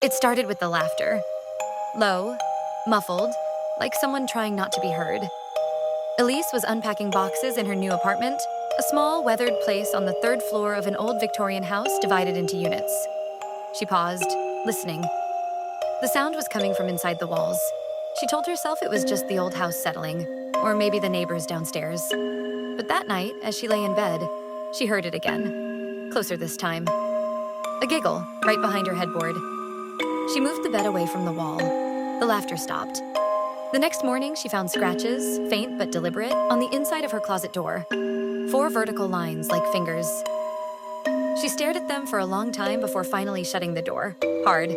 It started with the laughter. Low, muffled, like someone trying not to be heard. Elise was unpacking boxes in her new apartment, a small, weathered place on the third floor of an old Victorian house divided into units. She paused, listening. The sound was coming from inside the walls. She told herself it was just the old house settling, or maybe the neighbors downstairs. But that night, as she lay in bed, she heard it again, closer this time. A giggle, right behind her headboard. She moved the bed away from the wall. The laughter stopped. The next morning, she found scratches, faint but deliberate, on the inside of her closet door. 4 vertical lines, like fingers. She stared at them for a long time before finally shutting the door, hard.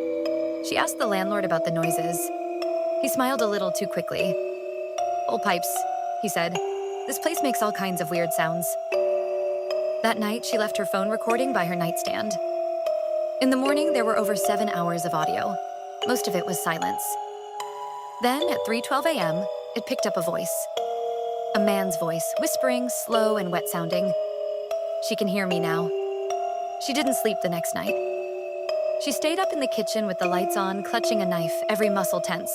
She asked the landlord about the noises. He smiled a little too quickly. "Old pipes," he said. "This place makes all kinds of weird sounds." That night, she left her phone recording by her nightstand. In the morning, there were over 7 hours of audio. Most of it was silence. Then, at 3:12 a.m., it picked up a voice. A man's voice, whispering, slow and wet-sounding. "She can hear me now." She didn't sleep the next night. She stayed up in the kitchen with the lights on, clutching a knife, every muscle tense.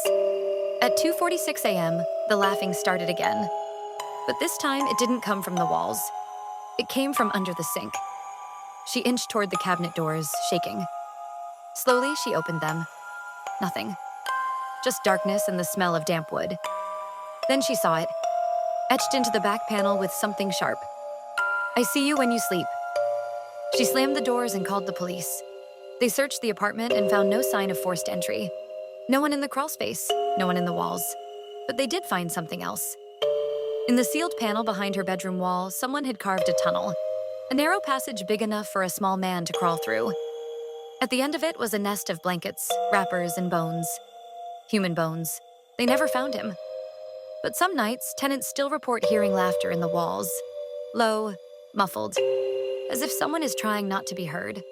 At 2:46 a.m., the laughing started again. But this time, it didn't come from the walls. It came from under the sink. She inched toward the cabinet doors, shaking. Slowly, she opened them. Nothing. Just darkness and the smell of damp wood. Then she saw it, etched into the back panel with something sharp. "I see you when you sleep." She slammed the doors and called the police. They searched the apartment and found no sign of forced entry. No one in the crawl space, no one in the walls. But they did find something else. In the sealed panel behind her bedroom wall, someone had carved a tunnel, a narrow passage big enough for a small man to crawl through. At the end of it was a nest of blankets, wrappers, and bones. Human bones. They never found him. But some nights, tenants still report hearing laughter in the walls. Low, muffled, as if someone is trying not to be heard.